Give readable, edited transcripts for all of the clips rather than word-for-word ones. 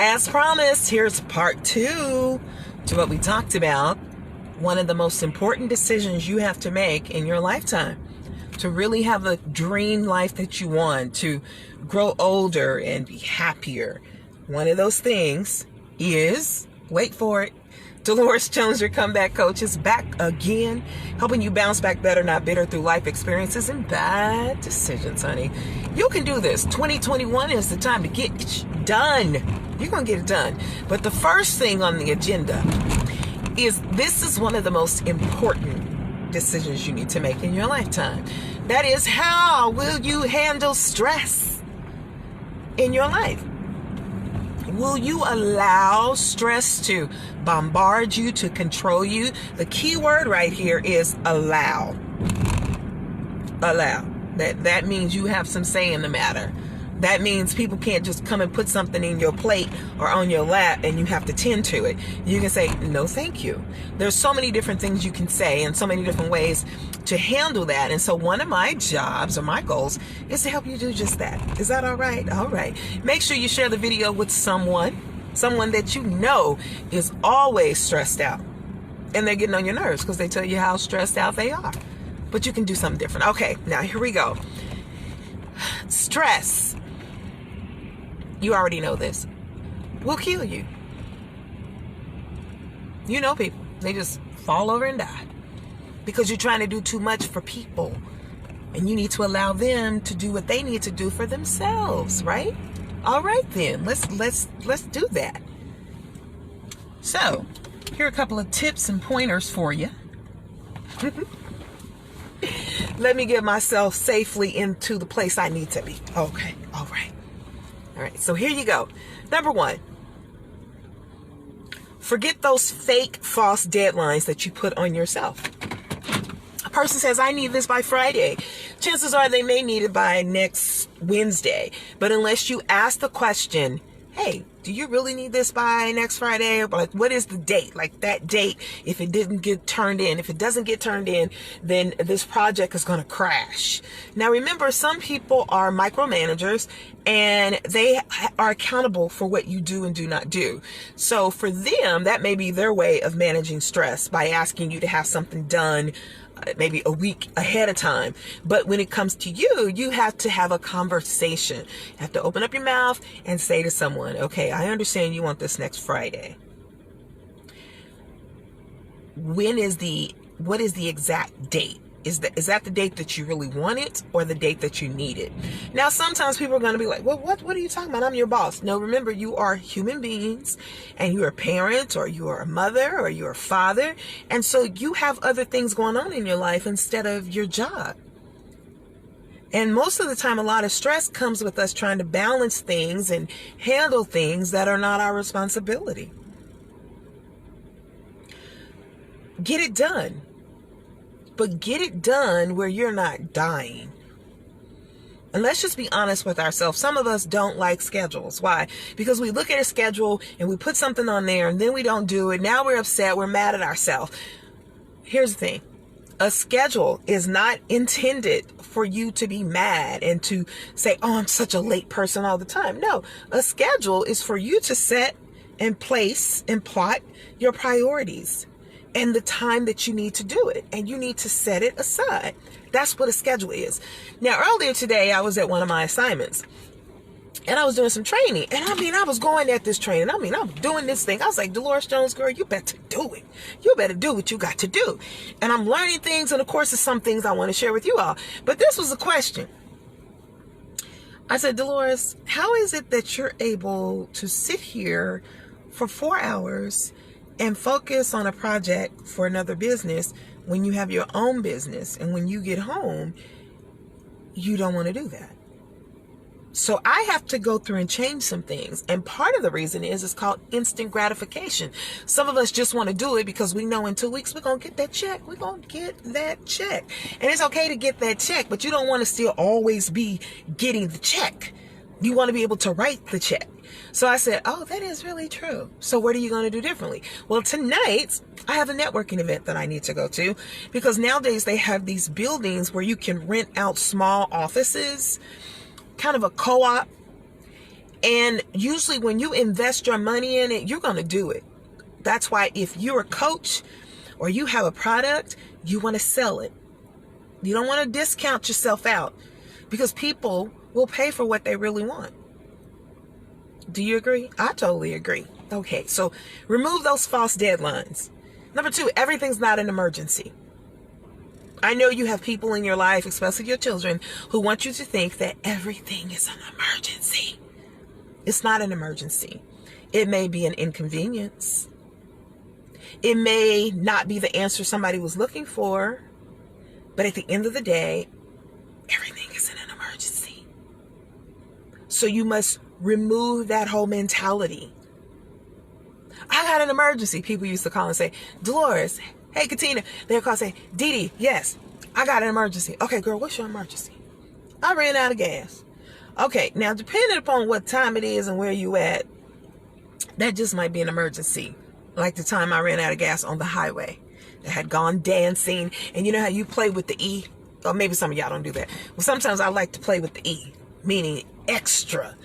As promised, here's part 2 to what we talked about. One of the most important decisions you have to make in your lifetime to really have a dream life that you want, to grow older and be happier. One of those things is, wait for it, Dolores Jones, your comeback coach, is back again, helping you bounce back better, not bitter, through life experiences and bad decisions, honey. You can do this. 2021 is the time to get done. You're going to get it done. But the first thing on the agenda is, this is one of the most important decisions you need to make in your lifetime. That is, how will you handle stress in your life? Will you allow stress to bombard you, to control you? The key word right here is allow. Allow. That means you have some say in the matter. That means people can't just come and put something in your plate or on your lap and you have to tend to it. You can say, no, thank you. There's so many different things you can say and so many different ways to handle that. And so one of my jobs or my goals is to help you do just that. Is that all right? All right. Make sure you share the video with someone that you know is always stressed out. And they're getting on your nerves because they tell you how stressed out they are. But you can do something different. Okay, now here we go. Stress, you already know this, will kill you. You know people, they just fall over and die because you're trying to do too much for people, and you need to allow them to do what they need to do for themselves, right? All right then, let's do that. So, here are a couple of tips and pointers for you. Let me get myself safely into the place I need to be. Okay, all right. All right, so here you go. Number 1, forget those fake, false deadlines that you put on yourself. A person says, I need this by Friday. Chances are they may need it by next Wednesday. But unless you ask the question, hey, do you really need this by next Friday? Or like, what is the date? Like that date, if it didn't get turned in, if it doesn't get turned in, then this project is going to crash. Now, remember, some people are micromanagers and they are accountable for what you do and do not do. So for them, that may be their way of managing stress by asking you to have something done maybe a week ahead of time. But when it comes to you, you have to have a conversation. You have to open up your mouth and say to someone, okay, I understand you want this next Friday. What is the exact date? Is that the date that you really want it or the date that you need it? Now, sometimes people are going to be like, well, what are you talking about? I'm your boss. No, remember, you are human beings and you're a parent or you are a mother or you're a father. And so you have other things going on in your life instead of your job. And most of the time, a lot of stress comes with us trying to balance things and handle things that are not our responsibility. Get it done. But get it done where you're not dying. And let's just be honest with ourselves. Some of us don't like schedules. Why? Because we look at a schedule and we put something on there and then we don't do it. Now we're upset. We're mad at ourselves. Here's the thing. A schedule is not intended for you to be mad and to say, oh, I'm such a late person all the time. No, a schedule is for you to set and place and plot your priorities and the time that you need to do it. And you need to set it aside. That's what a schedule is. Now, earlier today, I was at one of my assignments and I was doing some training. And I was going at this training. I'm doing this thing. I was like, Dolores Jones, girl, you better do it. You better do what you got to do. And I'm learning things. And of course, there's some things I want to share with you all. But this was a question. I said, Dolores, how is it that you're able to sit here for 4 hours and focus on a project for another business when you have your own business, and when you get home, you don't want to do that? So I have to go through and change some things. And part of the reason is it's called instant gratification. Some of us just want to do it because we know in 2 weeks we're going to get that check. We're going to get that check. And it's okay to get that check, but you don't want to still always be getting the check. You want to be able to write the check. So I said, oh, that is really true. So what are you going to do differently? Well, tonight I have a networking event that I need to go to, because nowadays they have these buildings where you can rent out small offices, kind of a co-op. And usually when you invest your money in it, you're going to do it. That's why if you're a coach or you have a product, you want to sell it. You don't want to discount yourself out, because people will pay for what they really want. Do you agree? I totally agree. Okay, so remove those false deadlines. Number 2, everything's not an emergency. I know you have people in your life, especially your children, who want you to think that everything is an emergency. It's not an emergency. It may be an inconvenience. It may not be the answer somebody was looking for, but at the end of the day, everything isn't an emergency. So you must remove that whole mentality. I got an emergency. People used to call and say, Dolores, hey, Katina. They'll call and say, Dee Dee, yes, I got an emergency. Okay, girl, what's your emergency? I ran out of gas. Okay, now depending upon what time it is and where you at, that just might be an emergency. Like the time I ran out of gas on the highway. I had gone dancing, and you know how you play with the E? Or maybe some of y'all don't do that. Well, sometimes I like to play with the E, meaning extra.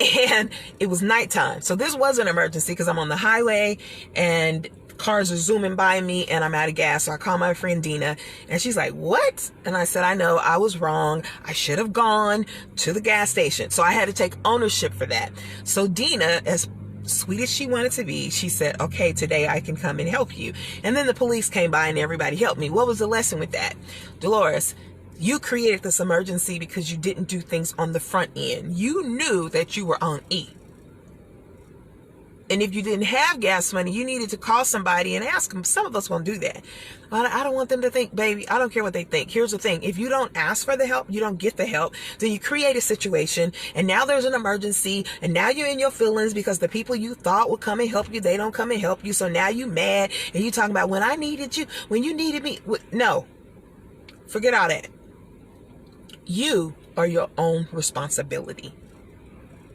And it was nighttime. So this was an emergency because I'm on the highway and cars are zooming by me and I'm out of gas. So I call my friend Dina and she's like, what? And I said, I know, I was wrong. I should have gone to the gas station. So I had to take ownership for that. So Dina, as sweet as she wanted to be, she said, okay, today I can come and help you. And then the police came by and everybody helped me. What was the lesson with that? Dolores, you created this emergency because you didn't do things on the front end. You knew that you were on E. And if you didn't have gas money, you needed to call somebody and ask them. Some of us won't do that. I don't want them to think, baby, I don't care what they think. Here's the thing. If you don't ask for the help, you don't get the help. Then you create a situation and now there's an emergency and now you're in your feelings because the people you thought would come and help you, they don't come and help you. So now you mad and you talking about when I needed you, when you needed me. No, forget all that. You are your own responsibility.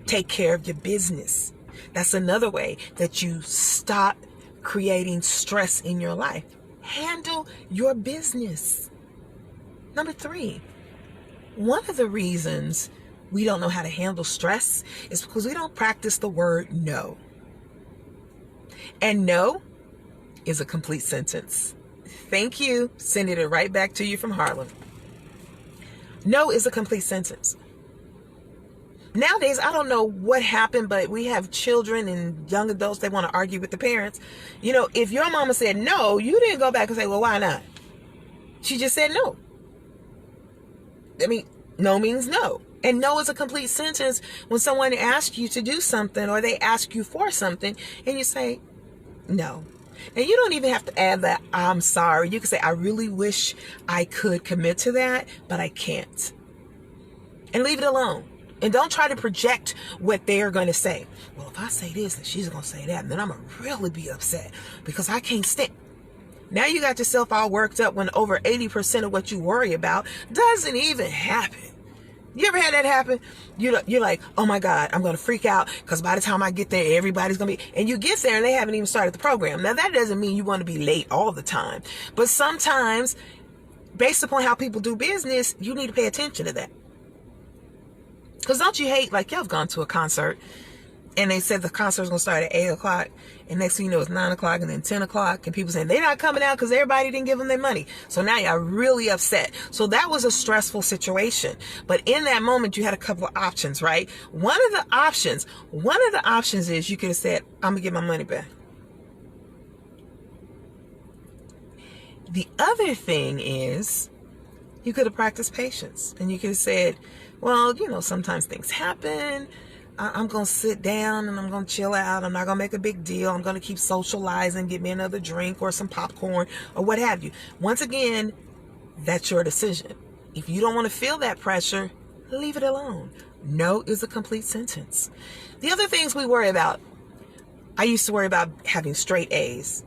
Take care of your business. That's another way that you stop creating stress in your life. Handle your business. Number 3, one of the reasons we don't know how to handle stress is because we don't practice the word no. And no is a complete sentence. Thank you. Sending it right back to you from Harlem. No is a complete sentence. Nowadays, I don't know what happened, but we have children and young adults, they want to argue with the parents. You know, if your mama said no, you didn't go back and say, well, why not? She just said no. I mean, no means no. And no is a complete sentence when someone asks you to do something or they ask you for something and you say no. And you don't even have to add that I'm sorry. You can say, I really wish I could commit to that, but I can't. And leave it alone. And don't try to project what they're going to say. Well, if I say this and she's going to say that, and then I'm going to really be upset because I can't stand. Now you got yourself all worked up when over 80% of what you worry about doesn't even happen. You ever had that happen? You're like, oh my God, I'm going to freak out because by the time I get there, everybody's going to be, and you get there and they haven't even started the program. Now that doesn't mean you want to be late all the time, but sometimes based upon how people do business, you need to pay attention to that. Because don't you hate, like, y'all have gone to a concert and they said the concert's going to start at 8 o'clock and next thing you know it's 9 o'clock and then 10 o'clock and people saying they're not coming out because everybody didn't give them their money. So now you're really upset. So that was a stressful situation. But in that moment you had a couple of options, right? One of the options is you could have said, I'm going to get my money back. The other thing is you could have practiced patience and you could have said, well, you know, sometimes things happen. I'm going to sit down and I'm going to chill out. I'm not going to make a big deal. I'm going to keep socializing, get me another drink or some popcorn or what have you. Once again, that's your decision. If you don't want to feel that pressure, leave it alone. No is a complete sentence. The other things we worry about, I used to worry about having straight A's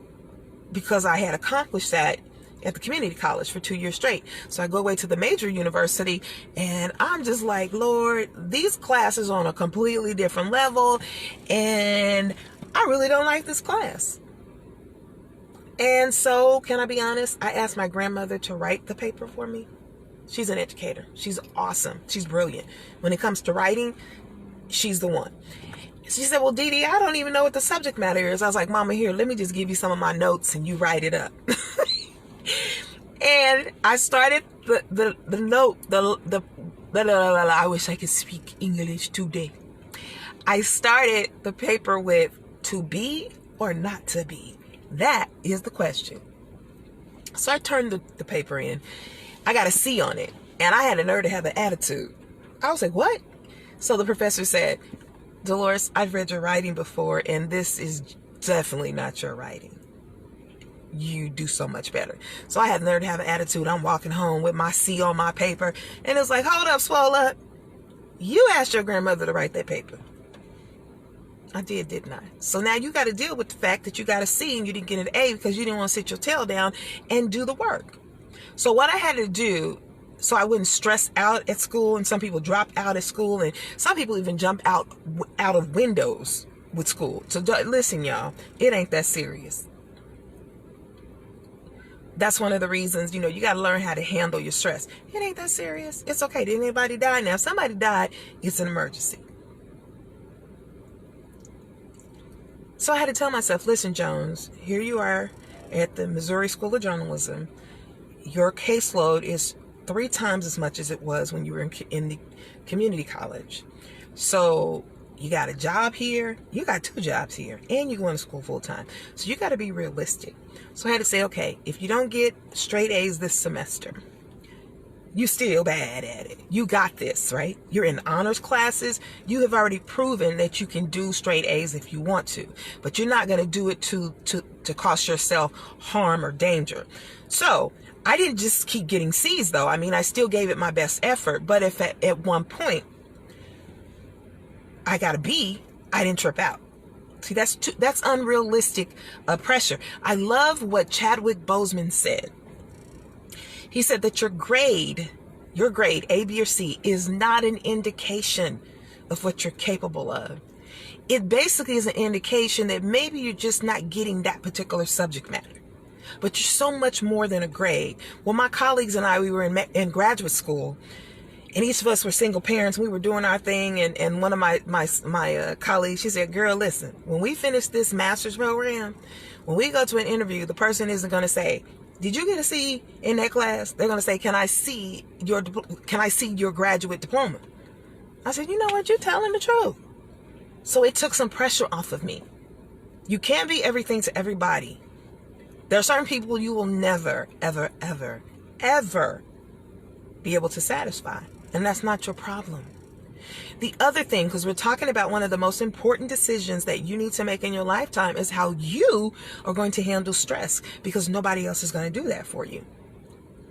because I had accomplished that at the community college for 2 years straight. So I go away to the major university and I'm just like, Lord, these classes are on a completely different level and I really don't like this class. And so, can I be honest? I asked my grandmother to write the paper for me. She's an educator. She's awesome. She's brilliant. When it comes to writing, she's the one. She said, well, Dee Dee, I don't even know what the subject matter is. I was like, Mama, here, let me just give you some of my notes and you write it up. And I started the note, I wish I could speak English today. I started the paper with to be or not to be. That is the question. So I turned the paper in. I got a C on it. And I had a nerve to have an attitude. I was like, what? So the professor said, Dolores, I've read your writing before, and this is definitely not your writing. You do so much better. So I had the nerve to have an attitude. I'm walking home with my C on my paper. And it was like, hold up, swole up. You asked your grandmother to write that paper. I did, didn't I? So now you got to deal with the fact that you got a C and you didn't get an A because you didn't want to sit your tail down and do the work. So what I had to do, so I wouldn't stress out at school, and some people drop out at school, and some people even jump out of windows with school. So listen, y'all, it ain't that serious. That's one of the reasons, you got to learn how to handle your stress. It ain't that serious. It's okay. Did anybody die? Now, if somebody died, it's an emergency. So I had to tell myself, listen, Jones, here you are at the Missouri School of Journalism. Your caseload is 3 times as much as it was when you were in the community college. So you got a job here, you got 2 jobs here, and you're going to school full time. So you got to be realistic. So I had to say, okay, if you don't get straight A's this semester, you still bad at it. You got this, right? You're in honors classes. You have already proven that you can do straight A's if you want to, but you're not going to do it to cause yourself harm or danger. So I didn't just keep getting C's though. I mean, I still gave it my best effort, but if at one point I got a B, I didn't trip out. See, that's unrealistic pressure. I love what Chadwick Boseman said. He said that your grade, A, B, or C, is not an indication of what you're capable of. It basically is an indication that maybe you're just not getting that particular subject matter. But you're so much more than a grade. Well, my colleagues and I, we were in graduate school, and each of us were single parents. We were doing our thing, and one of my colleagues, she said, girl, listen, when we finish this master's program, when we go to an interview, the person isn't going to say, did you get a C in that class? They're going to say, can I see your graduate diploma? I said, you know what? You're telling the truth. So it took some pressure off of me. You can't be everything to everybody. There are certain people you will never, ever, ever, ever be able to satisfy. And that's not your problem. The other thing, because we're talking about one of the most important decisions that you need to make in your lifetime, is how you are going to handle stress, because nobody else is going to do that for you.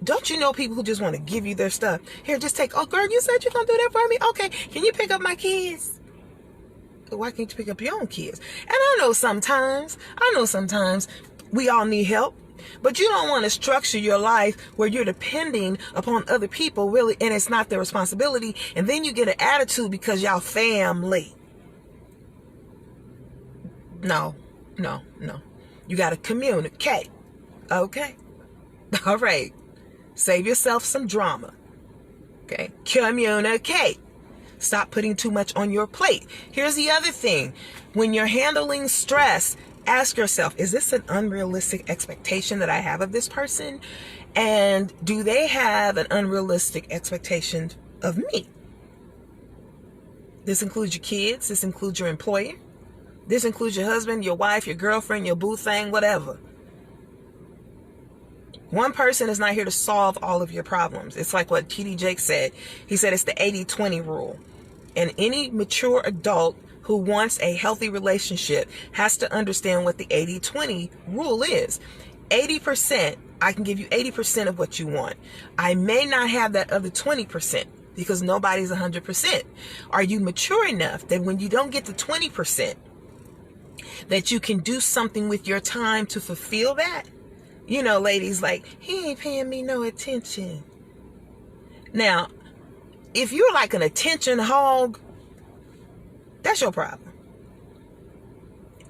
Don't you know people who just want to give you their stuff? Here, just take, oh girl, you said you're going to do that for me? Okay, can you pick up my kids? Why can't you pick up your own kids? And I know sometimes we all need help. But you don't want to structure your life where you're depending upon other people, really, and it's not their responsibility. And then you get an attitude because y'all family. No. You got to communicate. Okay? All right. Save yourself some drama. Okay? Communicate. Stop putting too much on your plate. Here's the other thing. When you're handling stress, ask yourself, is this an unrealistic expectation that I have of this person? And do they have an unrealistic expectation of me? This includes your kids. This includes your employer. This includes your husband, your wife, your girlfriend, your boo thing, whatever. One person is not here to solve all of your problems. It's like what T.D. Jakes said. He said it's the 80-20 rule. And any mature adult who wants a healthy relationship has to understand what the 80-20 rule is. 80%, I can give you 80% of what you want. I may not have that other 20% because nobody's 100%. Are you mature enough that when you don't get the 20%, that you can do something with your time to fulfill that? You know, ladies, like, he ain't paying me no attention. Now, if you're like an attention hog, that's your problem.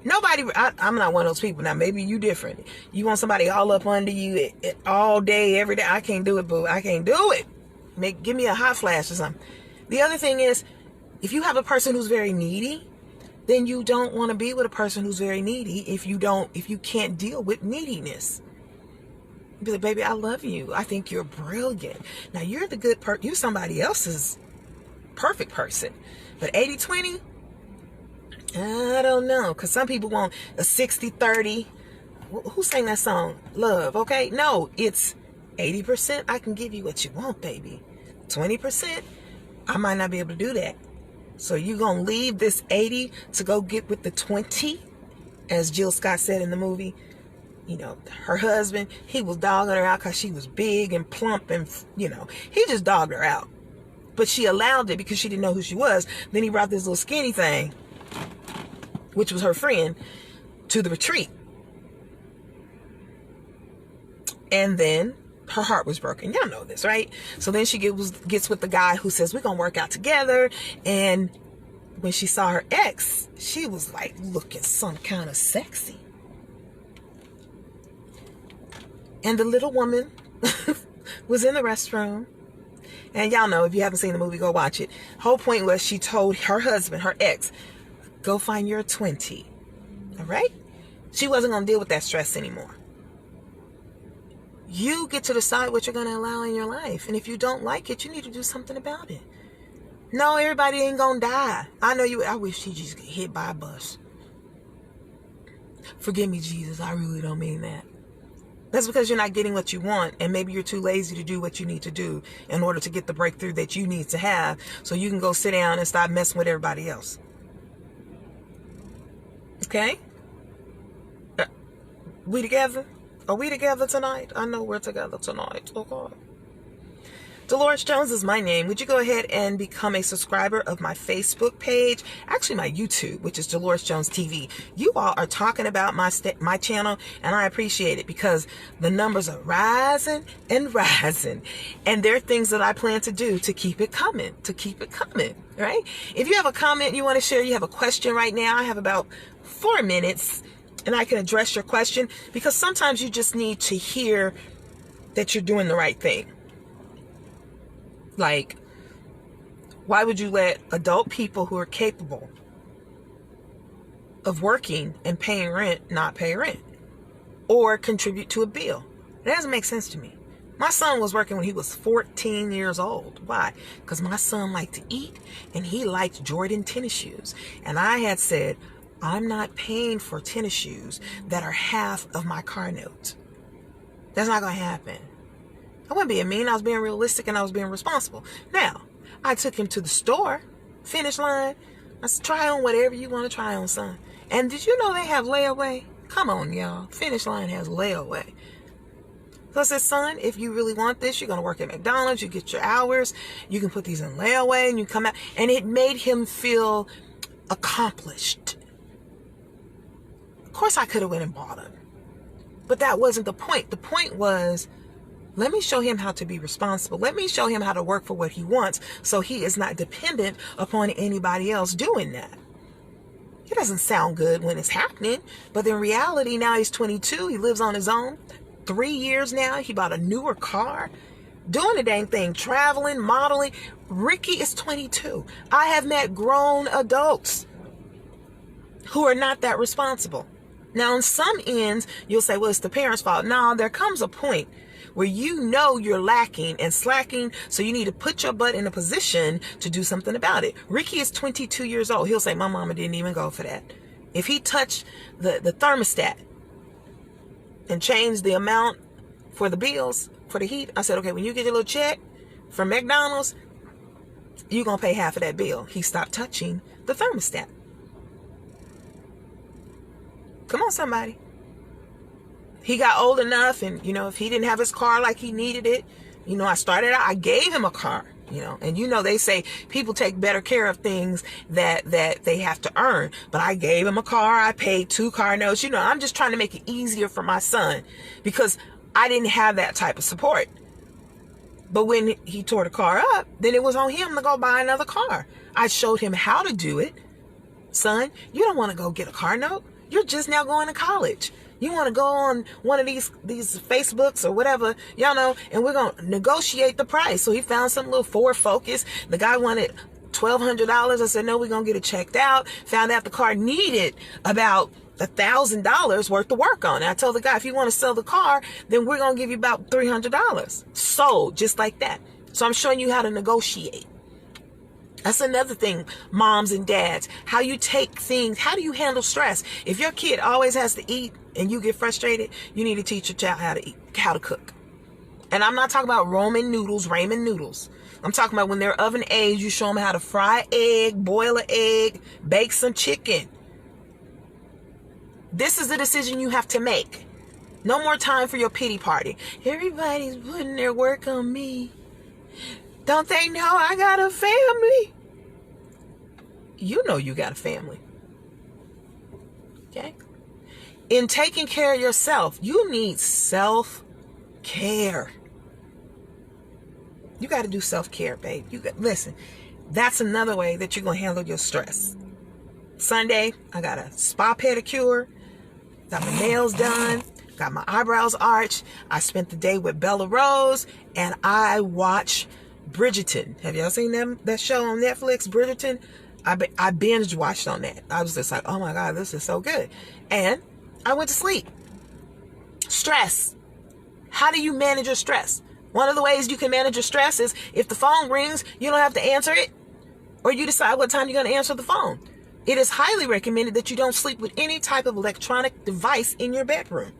I'm not one of those people. Now, maybe you different. You want somebody all up under you all day, every day. I can't do it, boo. I can't do it. Give me a hot flash or something. The other thing is, If you have a person who's very needy, then you don't want to be with a person who's very needy if you can't deal with neediness. Be like, baby, I love you. I think you're brilliant. Now, you're the good person. You're somebody else's perfect person. But 80-20, I don't know. Because some people want a 60-30. Who sang that song? Love, okay? No, it's 80%. I can give you what you want, baby. 20%, I might not be able to do that. So you're going to leave this 80 to go get with the 20, as Jill Scott said in the movie. You know, her husband, he was dogging her out because she was big and plump and, you know, he just dogged her out. But she allowed it because she didn't know who she was. Then he brought this little skinny thing, which was her friend, to the retreat. And then her heart was broken. Y'all know this, right? So then she gets with the guy who says, we're going to work out together. And when she saw her ex, she was like looking some kind of sexy. And the little woman was in the restroom. And y'all know, if you haven't seen the movie, go watch it. Whole point was she told her husband, her ex, go find your 20. All right? She wasn't going to deal with that stress anymore. You get to decide what you're going to allow in your life. And if you don't like it, you need to do something about it. No, everybody ain't going to die. I know you. I wish she just get hit by a bus. Forgive me, Jesus. I really don't mean that. That's because you're not getting what you want, and maybe you're too lazy to do what you need to do in order to get the breakthrough that you need to have, so you can go sit down and stop messing with everybody else. Okay? We together? Are we together tonight? I know we're together tonight. Oh, God. Dolores Jones is my name. Would you go ahead and become a subscriber of my Facebook page? Actually, my YouTube, which is Dolores Jones TV. You all are talking about my channel, and I appreciate it because the numbers are rising and rising. And there are things that I plan to do to keep it coming, right? If you have a comment you want to share, you have a question right now, I have about 4 minutes, and I can address your question because sometimes you just need to hear that you're doing the right thing. Like, why would you let adult people who are capable of working and paying rent not pay rent or contribute to a bill? That doesn't make sense to me. My son was working when he was 14 years old. Why? Because my son liked to eat and he liked Jordan tennis shoes. And I had said, I'm not paying for tennis shoes that are half of my car note. That's not going to happen. I wasn't being mean. I was being realistic and I was being responsible. Now, I took him to the store, Finish Line. I said, try on whatever you want to try on, son. And did you know they have layaway? Come on, y'all. Finish Line has layaway. So I said, son, if you really want this, you're going to work at McDonald's. You get your hours. You can put these in layaway and you come out. And it made him feel accomplished. Of course, I could have went and bought them. But that wasn't the point. The point was, let me show him how to be responsible. Let me show him how to work for what he wants so he is not dependent upon anybody else doing that. It doesn't sound good when it's happening, but in reality, now he's 22. He lives on his own. 3 years now. He bought a newer car. Doing the dang thing. Traveling, modeling. Ricky is 22. I have met grown adults who are not that responsible. Now, on some ends, you'll say, well, it's the parents' fault. No, there comes a point where you know you're lacking and slacking, so you need to put your butt in a position to do something about it. Ricky is 22 years old. He'll say, my mama didn't even go for that. If he touched the thermostat and changed the amount for the bills, for the heat, I said, okay, when you get your little check from McDonald's, you're going to pay half of that bill. He stopped touching the thermostat. Come on, somebody. He got old enough, and, if he didn't have his car like he needed it, I started out, I gave him a car, and they say people take better care of things that they have to earn. But I gave him a car. I paid 2 car notes. I'm just trying to make it easier for my son because I didn't have that type of support. But when he tore the car up, then it was on him to go buy another car. I showed him how to do it. Son, you don't want to go get a car note. You're just now going to college. You want to go on one of these Facebooks or whatever, and we're going to negotiate the price. So he found some little Ford Focus. The guy wanted $1,200. I said, no, we're going to get it checked out. Found out the car needed about $1,000 worth of work on it. I told the guy, if you want to sell the car, then we're going to give you about $300. Sold, just like that. So I'm showing you how to negotiate. That's another thing, moms and dads, how you take things, how do you handle stress? If your kid always has to eat and you get frustrated, you need to teach your child how to eat, how to cook. And I'm not talking about ramen noodles. I'm talking about when they're of an age, you show them how to fry egg, boil an egg, bake some chicken. This is the decision you have to make. No more time for your pity party. Everybody's putting their work on me. Don't they know I got a family? You know you got a family. Okay? In taking care of yourself, you need self-care. You got to do self-care, babe. Listen, that's another way that you're going to handle your stress. Sunday, I got a spa pedicure, got my nails done, got my eyebrows arched. I spent the day with Bella Rose, and I watched Bridgerton. Have y'all seen that show on Netflix, Bridgerton? I binge watched on that. I was just like, oh my God, this is so good. And I went to sleep. Stress. How do you manage your stress? One of the ways you can manage your stress is if the phone rings, you don't have to answer it, or you decide what time you're going to answer the phone. It is highly recommended that you don't sleep with any type of electronic device in your bedroom,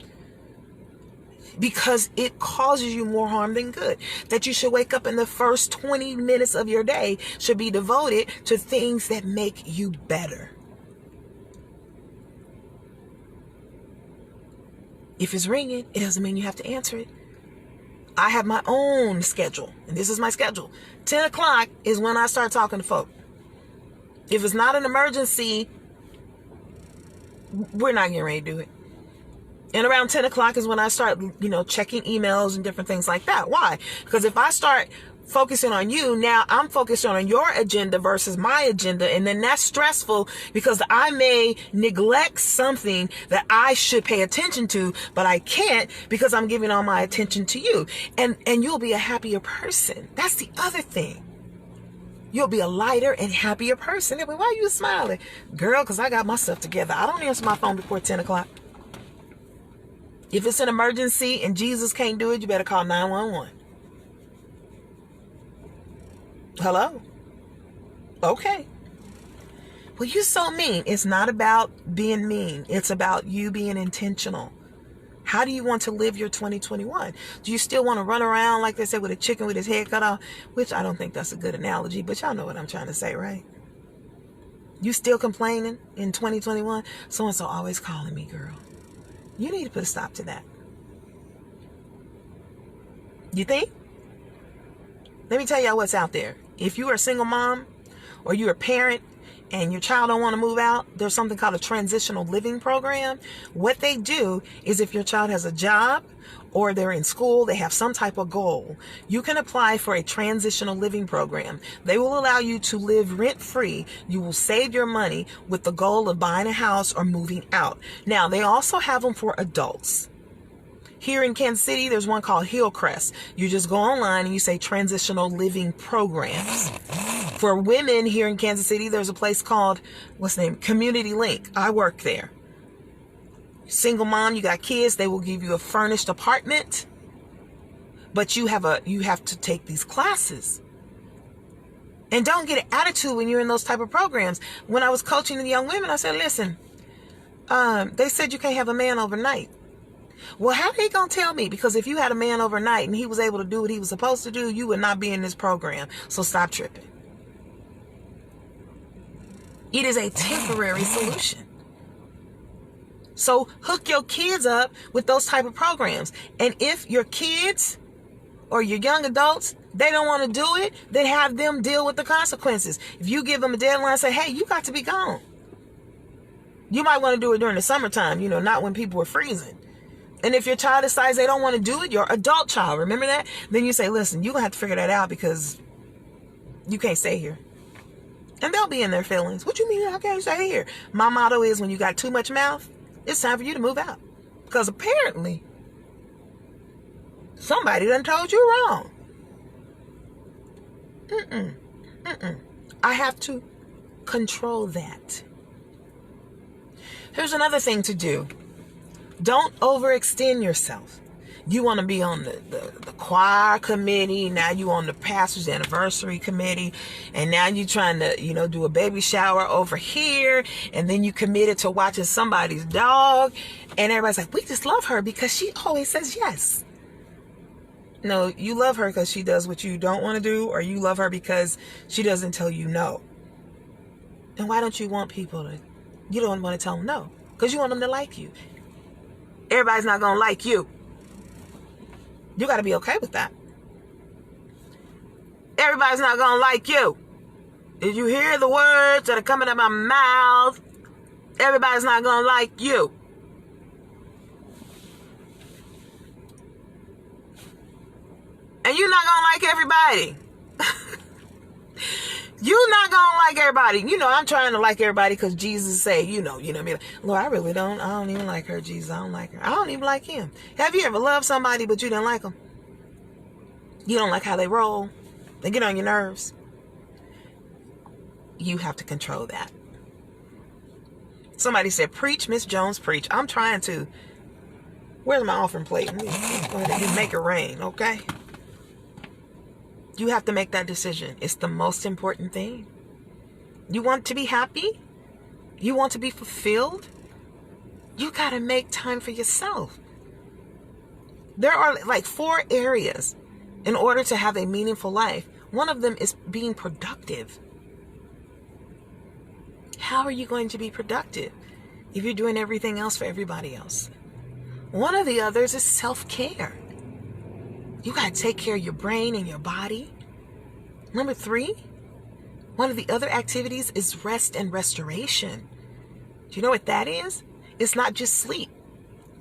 because it causes you more harm than good. That you should wake up and the first 20 minutes of your day should be devoted to things that make you better. If it's ringing, it doesn't mean you have to answer it. I have my own schedule, and this is my schedule. 10 o'clock is when I start talking to folk. If it's not an emergency, we're not getting ready to do it. And around 10 o'clock is when I start, checking emails and different things like that. Why? Because if I start focusing on you, now I'm focused on your agenda versus my agenda. And then that's stressful because I may neglect something that I should pay attention to, but I can't because I'm giving all my attention to you. And you'll be a happier person. That's the other thing. You'll be a lighter and happier person. Why are you smiling? Girl, because I got myself together. I don't answer my phone before 10 o'clock. If it's an emergency and Jesus can't do it, you better call 911. Hello? Okay. Well, you're so mean. It's not about being mean. It's about you being intentional. How do you want to live your 2021? Do you still want to run around, like they said, with a chicken with his head cut off? Which I don't think that's a good analogy, but y'all know what I'm trying to say, right? You still complaining in 2021? So-and-so always calling me, girl. You need to put a stop to that. You think? Let me tell y'all what's out there. If you are a single mom or you're a parent and your child don't want to move out, there's something called a transitional living program. What they do is if your child has a job or they're in school, they have some type of goal, you can apply for a transitional living program. They will allow you to live rent-free. You will save your money with the goal of buying a house or moving out. Now, they also have them for adults. Here in Kansas City, there's one called Hillcrest. You just go online and you say transitional living programs. For women here in Kansas City, there's a place called, Community Link. I work there. Single mom, you got kids, they will give you a furnished apartment, but you have to take these classes. And don't get an attitude when you're in those type of programs. When I was coaching the young women, I said, listen, they said you can't have a man overnight. Well, how are they going to tell me? Because if you had a man overnight and he was able to do what he was supposed to do, you would not be in this program. So stop tripping. It is a temporary solution. So hook your kids up with those type of programs. And if your kids or your young adults, they don't want to do it, then have them deal with the consequences. If you give them a deadline, say, hey, you got to be gone. You might want to do it during the summertime, not when people are freezing. And if your child decides they don't want to do it, your adult child, remember that? Then you say, listen, you're going to have to figure that out because you can't stay here. And they'll be in their feelings. What you mean I can't stay here? My motto is when you got too much mouth, it's time for you to move out. Because apparently, somebody done told you wrong. I have to control that. Here's another thing to do. Don't overextend yourself. You want to be on the choir committee. Now you on the pastor's anniversary committee. And now you trying to, do a baby shower over here. And then you committed to watching somebody's dog. And everybody's like, we just love her because she always says yes. No, you love her because she does what you don't want to do. Or you love her because she doesn't tell you no. And why don't you want people to, you don't want to tell them no? Because you want them to like you. Everybody's not going to like you. You got to be okay with that. Everybody's not going to like you. Did you hear the words that are coming out of my mouth? Everybody's not going to like you. And you're not going to like everybody. You're not going to like everybody. I'm trying to like everybody because Jesus said, Lord, I really don't. I don't even like her, Jesus. I don't like her. I don't even like him. Have you ever loved somebody but you didn't like them? You don't like how they roll. They get on your nerves. You have to control that. Somebody said, preach, Miss Jones, preach. I'm trying to. Where's my offering plate? Go ahead and make it rain, okay? You have to make that decision. It's the most important thing. You want to be happy? You want to be fulfilled? You got to make time for yourself. There are like 4 areas in order to have a meaningful life. One of them is being productive. How are you going to be productive if you're doing everything else for everybody else? One of the others is self-care. You got to take care of your brain and your body. Number 3, one of the other activities is rest and restoration. Do you know what that is? It's not just sleep.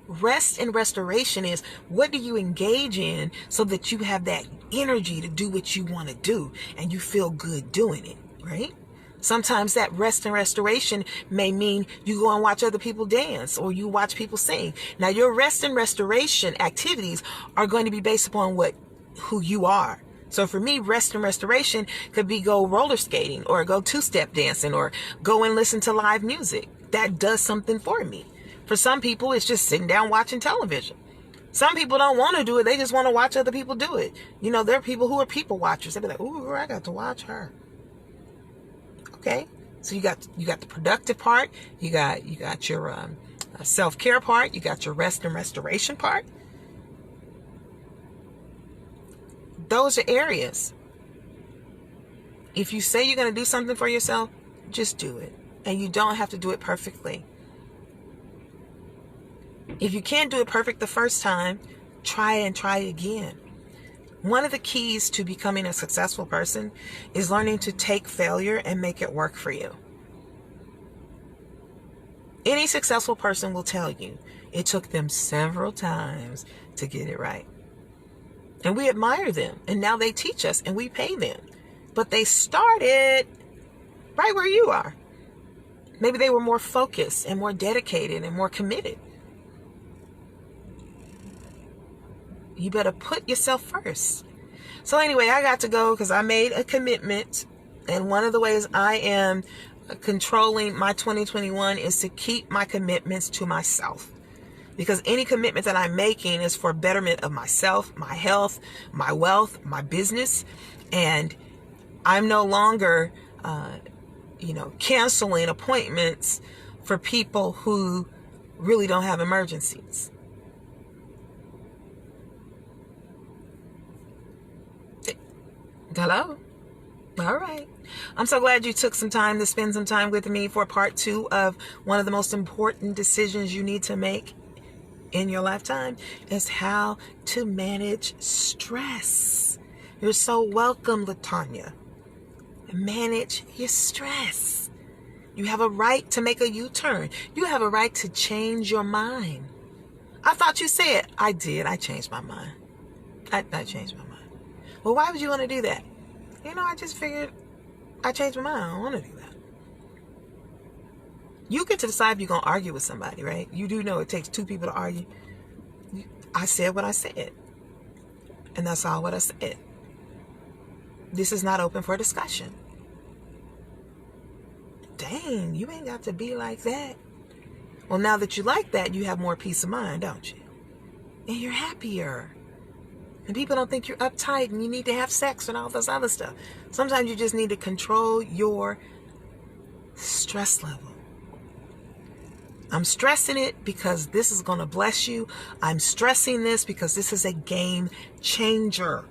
Rest and restoration is what do you engage in so that you have that energy to do what you want to do and you feel good doing it, right? Sometimes that rest and restoration may mean you go and watch other people dance or you watch people sing. Now, your rest and restoration activities are going to be based upon who you are. So for me, rest and restoration could be go roller skating or go 2-step dancing or go and listen to live music. That does something for me. For some people, it's just sitting down watching television. Some people don't want to do it. They just want to watch other people do it. There are people who are people watchers. They be like, ooh, I got to watch her. Okay. So you got the productive part. You got your self-care part. You got your rest and restoration part. Those are areas. If you say you're going to do something for yourself, just do it. And you don't have to do it perfectly. If you can't do it perfect the first time, try it again. One of the keys to becoming a successful person is learning to take failure and make it work for you. Any successful person will tell you it took them several times to get it right. And we admire them. And now they teach us and we pay them. But they started right where you are. Maybe they were more focused and more dedicated and more committed. You better put yourself first. So anyway, I got to go because I made a commitment. And one of the ways I am controlling my 2021 is to keep my commitments to myself. Because any commitment that I'm making is for betterment of myself, my health, my wealth, my business. And I'm no longer, canceling appointments for people who really don't have emergencies. Hello? All right. I'm so glad you took some time to spend some time with me for part 2 of one of the most important decisions you need to make in your lifetime is how to manage stress. You're so welcome, LaTanya. Manage your stress. You have a right to make a U-turn. You have a right to change your mind. I thought you said, I did. I changed my mind. I changed my mind. Well, why would you want to do that? I just figured I changed my mind. I don't want to do that. You get to decide if you're going to argue with somebody, right? You do know it takes 2 people to argue. I said what I said. And that's all what I said. This is not open for discussion. dang, you ain't got to be like that. Well, now that you like that, you have more peace of mind, don't you? And you're happier. And people don't think you're uptight and you need to have sex and all this other stuff. Sometimes you just need to control your stress level. I'm stressing it because this is going to bless you. I'm stressing this because this is a game changer.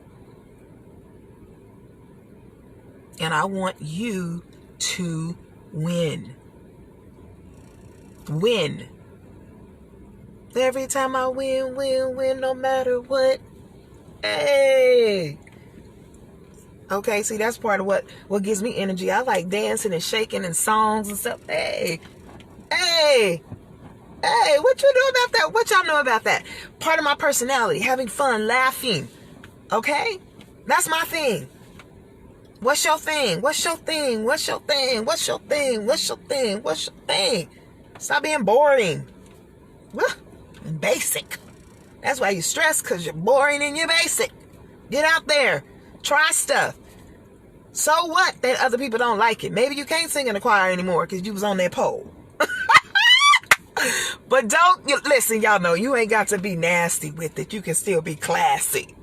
And I want you to win. Win. Every time I win, no matter what. Hey. Okay, see, that's part of what gives me energy. I like dancing and shaking and songs and stuff. Hey, what you know about that? What y'all know about that? Part of my personality, having fun, laughing. Okay? That's my thing. What's your thing? What's your thing? What's your thing? What's your thing? What's your thing? What's your thing? Stop being boring. And basic. That's why you stress, because you're boring and you're basic. Get out there. Try stuff. So what that other people don't like it? Maybe you can't sing in the choir anymore because you was on that pole. But listen, y'all know you ain't got to be nasty with it. You can still be classy.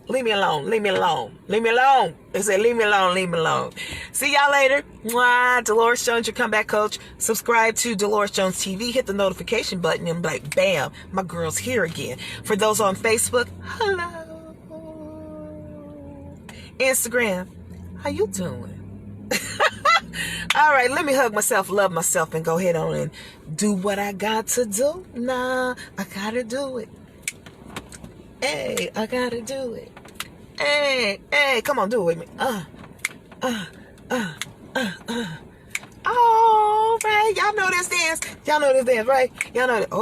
Leave me alone. Leave me alone. Leave me alone. They say, leave me alone. Leave me alone. See y'all later. Mwah. Dolores Jones, your comeback coach. Subscribe to Dolores Jones TV. Hit the notification button and be like, bam, my girl's here again. For those on Facebook, hello. Instagram, how you doing? All right, let me hug myself, love myself, and go ahead on and do what I got to do. Nah, I gotta do it. Hey, I gotta do it. Hey, come on, do it with me. All right, y'all know this dance. Y'all know this dance, right? Y'all know that.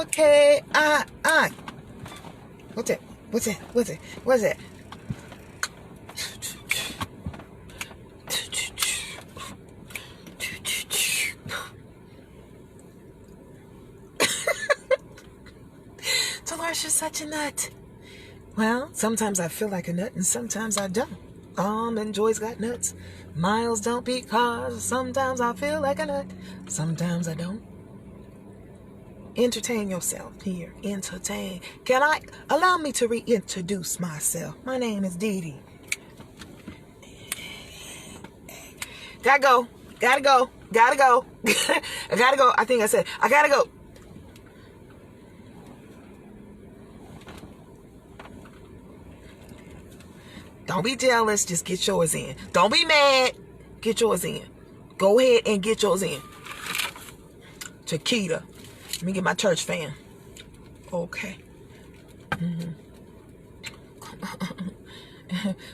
Okay, What's that? What's that? What's that? What's that? Dolores, you're such a nut. Well, sometimes I feel like a nut and sometimes I don't. And Joy's got nuts. Miles don't beat cars. Sometimes I feel like a nut. Sometimes I don't. Entertain yourself here. Entertain. Allow me to reintroduce myself. My name is Dee Dee. Gotta go. I gotta go. I think I said, I gotta go. Don't be jealous. Just get yours in. Don't be mad. Get yours in. Go ahead and get yours in. Chiquita. Let me get my church fan. Okay.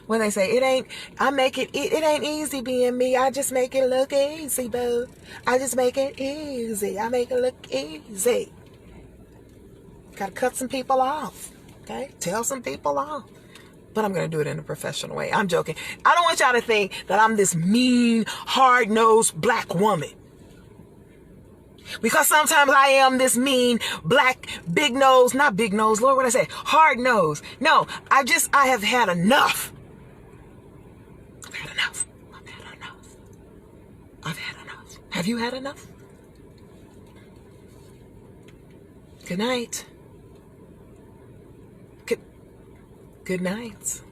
When they say it ain't easy being me. I just make it look easy, boo. I just make it easy. I make it look easy. Gotta cut some people off. Okay? Tell some people off. But I'm going to do it in a professional way. I'm joking. I don't want y'all to think that I'm this mean, hard-nosed black woman. Because sometimes I am this mean, black, big nose, not big nose, Lord, what did I say? Hard nose. No, I have had enough. I've had enough. Have you had enough? Good night. Good night.